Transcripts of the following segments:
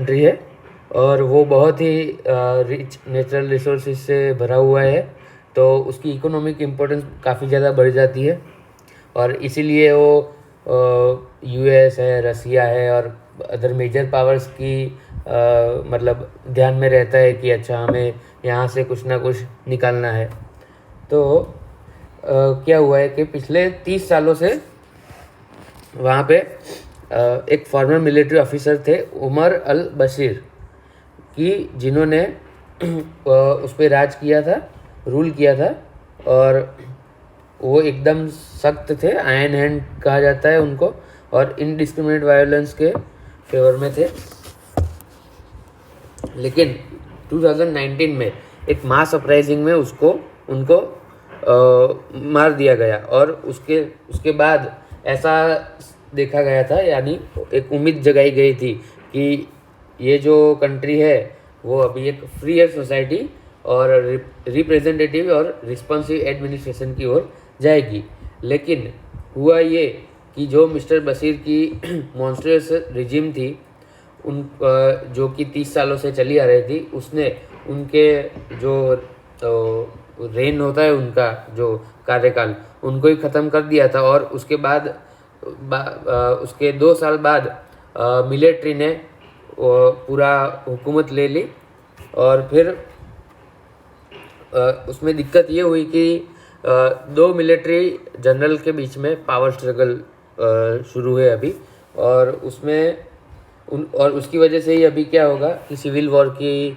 Country है और वो बहुत ही रिच नेचुरल रिसोर्सेज से भरा हुआ है, तो उसकी इकोनॉमिक इम्पोर्टेंस काफ़ी ज़्यादा बढ़ जाती है। और इसीलिए वो यूएस है, रसिया है और अदर मेजर पावर्स की मतलब ध्यान में रहता है कि अच्छा हमें यहाँ से कुछ ना कुछ निकालना है। तो क्या हुआ है कि पिछले 30 सालों से वहाँ पे एक फॉर्मर मिलिट्री ऑफिसर थे, उमर अल बशीर, कि जिन्होंने उस पर राज किया था, रूल किया था। और वो एकदम सख्त थे, आयरन हैंड कहा जाता है उनको, और इनडिस्क्रिमिनेट वायलेंस के फेवर में थे। लेकिन 2019 में एक मास अपराइजिंग में उनको मार दिया गया। और उसके बाद ऐसा देखा गया था, यानी एक उम्मीद जगाई गई थी कि ये जो कंट्री है वो अभी एक फ्रीयर सोसाइटी और रिप्रेजेंटेटिव और रिस्पॉन्सिव एडमिनिस्ट्रेशन की ओर जाएगी। लेकिन हुआ ये कि जो मिस्टर बशीर की मॉन्स्टरस रिजिम थी, उन जो कि 30 सालों से चली आ रही थी, उसने उनके जो रेन होता है, उनका जो कार्यकाल, उनको ही ख़त्म कर दिया था। और उसके बाद उसके 2 साल बाद मिलिट्री ने पूरा हुकूमत ले ली। और फिर उसमें दिक्कत ये हुई कि 2 मिलिट्री जनरल के बीच में पावर स्ट्रगल शुरू है अभी। और उसकी वजह से ही अभी क्या होगा कि सिविल वॉर की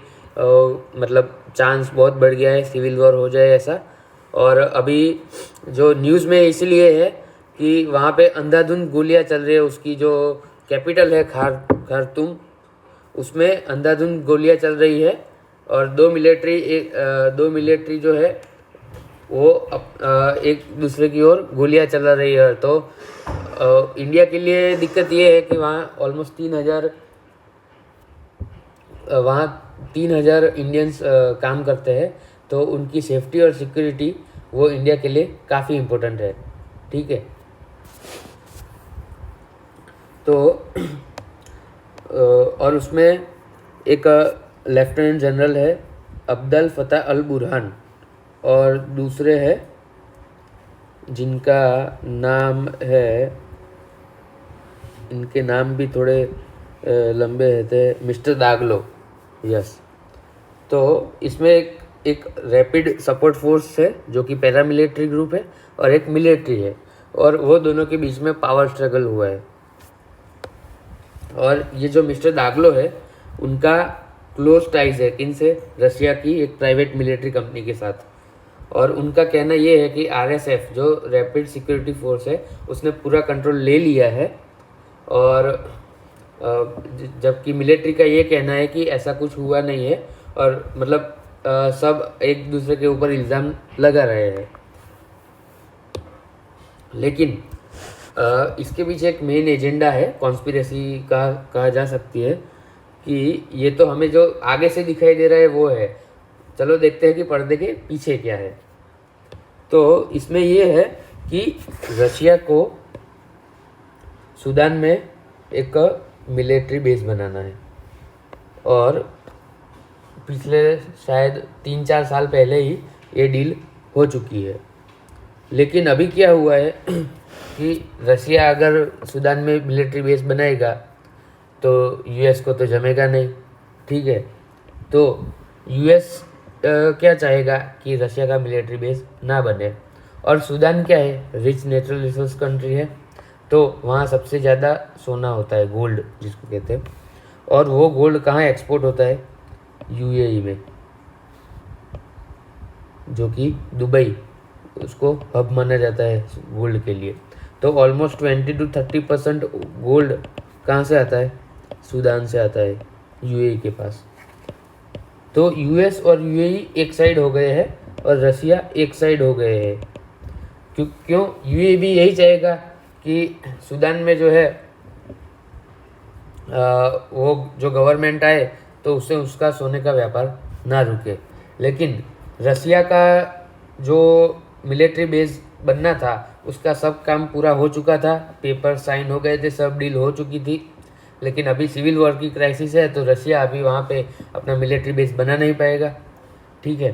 मतलब चांस बहुत बढ़ गया है, सिविल वॉर हो जाए ऐसा। और अभी जो न्यूज़ में इसलिए है कि वहाँ पे अंधाधुंध गोलियाँ चल रही है, उसकी जो कैपिटल है खार्तूम, उसमें अंधाधुंध गोलियाँ चल रही है। और दो मिलिट्री जो है वो एक दूसरे की ओर गोलियां चला रही है। तो इंडिया के लिए दिक्कत ये है कि वहाँ ऑलमोस्ट 3,000 इंडियंस काम करते हैं, तो उनकी सेफ्टी और सिक्योरिटी वो इंडिया के लिए काफ़ी इम्पोर्टेंट है। ठीक है, तो और उसमें एक लेफ्टिनेंट जनरल है अब्दुल फतह अल बुरहान, और दूसरे है जिनका नाम है, इनके नाम भी थोड़े लंबे रहते हैं, मिस्टर दागलो। यस। तो इसमें एक रैपिड सपोर्ट फोर्स है जो कि पैरामिलिट्री ग्रुप है, और एक मिलिट्री है, और वो दोनों के बीच में पावर स्ट्रगल हुआ है। और ये जो मिस्टर दागलो है, उनका क्लोज टाइज है किनसे? रशिया की एक प्राइवेट मिलिट्री कंपनी के साथ। और उनका कहना ये है कि आरएसएफ जो रैपिड सिक्योरिटी फोर्स है, उसने पूरा कंट्रोल ले लिया है। और जबकि मिलिट्री का ये कहना है कि ऐसा कुछ हुआ नहीं है, और मतलब सब एक दूसरे के ऊपर इल्ज़ाम लगा रहे हैं। लेकिन इसके पीछे एक मेन एजेंडा है, कॉन्स्पिरेसी का कहा जा सकती है, कि ये तो हमें जो आगे से दिखाई दे रहा है वो है, चलो देखते हैं कि पर्दे के पीछे क्या है। तो इसमें ये है कि रशिया को सूडान में एक मिलिट्री बेस बनाना है, और पिछले शायद 3-4 साल पहले ही ये डील हो चुकी है। लेकिन अभी क्या हुआ है कि रशिया अगर सूडान में मिलिट्री बेस बनाएगा तो यूएस को तो जमेगा नहीं। ठीक है, तो यूएस क्या चाहेगा कि रशिया का मिलिट्री बेस ना बने। और सूडान क्या है? रिच नेचुरल रिसोर्स कंट्री है, तो वहाँ सबसे ज़्यादा सोना होता है, गोल्ड जिसको कहते हैं। और वो गोल्ड कहाँ एक्सपोर्ट होता है? यूएई में, जो कि दुबई, उसको हब माना जाता है गोल्ड के लिए। तो ऑलमोस्ट 20-30% गोल्ड कहाँ से आता है? सूडान से आता है, यूएई के पास। तो यूएस और यूएई एक साइड हो गए हैं और रशिया एक साइड हो गए हैं। क्यों? यूएई भी यही चाहेगा कि सूडान में जो है वो जो गवर्नमेंट आए तो उससे उसका सोने का व्यापार ना रुके। लेकिन रशिया का जो मिलिट्री बेस बनना था, उसका सब काम पूरा हो चुका था, पेपर साइन हो गए थे, सब डील हो चुकी थी। लेकिन अभी सिविल वॉर की क्राइसिस है, तो रशिया अभी वहाँ पे अपना मिलिट्री बेस बना नहीं पाएगा, ठीक है।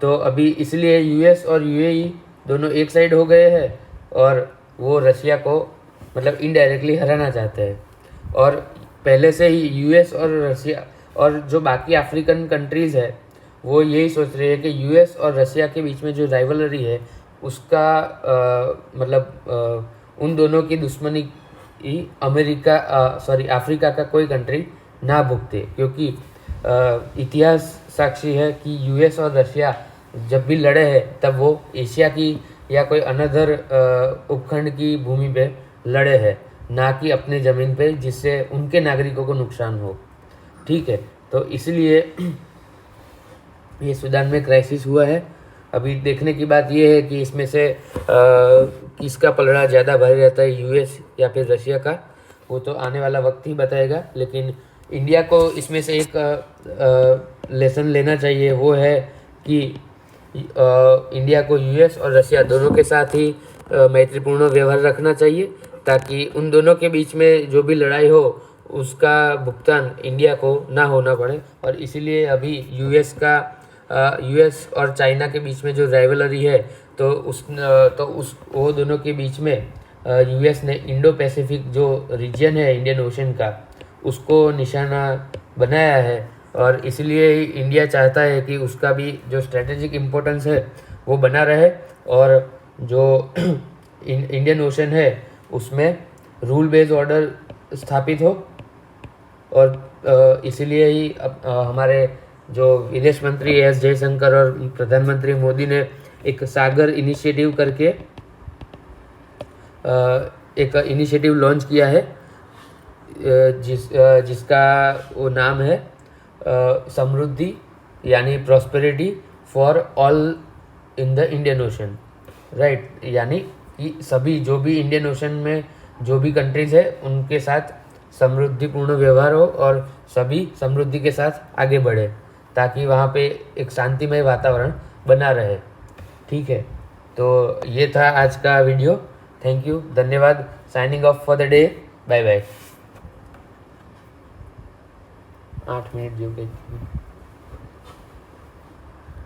तो अभी इसलिए यूएस और यूएई दोनों एक साइड हो गए हैं और वो रशिया को मतलब इनडायरेक्टली हराना चाहते हैं। और पहले से ही यूएस और रशिया और जो बाकी अफ्रीकन कंट्रीज़ है वो यही सोच रही है कि यूएस और रशिया के बीच में जो राइवलरी है उसका उन दोनों की दुश्मनी ही अफ्रीका का कोई कंट्री ना भुगते, क्योंकि इतिहास साक्षी है कि यूएस और रशिया जब भी लड़े हैं तब वो एशिया की या कोई अनदर उपखंड की भूमि पे लड़े हैं, ना कि अपने ज़मीन पे, जिससे उनके नागरिकों को नुकसान हो, ठीक है। तो इसलिए ये सूडान में क्राइसिस हुआ है। अभी देखने की बात ये है कि इसमें से किसका पलड़ा ज़्यादा भारी रहता है, यूएस या फिर रशिया का, वो तो आने वाला वक्त ही बताएगा। लेकिन इंडिया को इसमें से एक लेसन लेना चाहिए, वो है कि इंडिया को यूएस और रशिया दोनों के साथ ही मैत्रीपूर्ण व्यवहार रखना चाहिए, ताकि उन दोनों के बीच में जो भी लड़ाई हो उसका भुगतान इंडिया को ना होना पड़े। और इसीलिए अभी यूएस और चाइना के बीच में जो राइवलरी है तो उस वो दोनों के बीच में यूएस ने इंडो पैसिफिक जो रीजन है इंडियन ओशन का उसको निशाना बनाया है। और इसलिए ही इंडिया चाहता है कि उसका भी जो स्ट्रेटेजिक इम्पोर्टेंस है वो बना रहे और जो इंडियन ओशन है उसमें रूल बेस्ड ऑर्डर स्थापित हो। और इसीलिए ही हमारे जो विदेश मंत्री एस जयशंकर और प्रधानमंत्री मोदी ने एक सागर इनिशिएटिव करके एक इनिशिएटिव लॉन्च किया है, जिसका वो नाम है समृद्धि यानी prosperity for all in the Indian ocean, right. यानी कि सभी जो भी इंडियन ओशन में जो भी कंट्रीज़ है उनके साथ समृद्धिपूर्ण व्यवहार हो और सभी समृद्धि के साथ आगे बढ़े, ताकि वहाँ पे एक शांतिमय वातावरण बना रहे, ठीक है। तो ये था आज का वीडियो। थैंक यू, धन्यवाद। Signing off for the day, bye bye. 8 minute जो गए।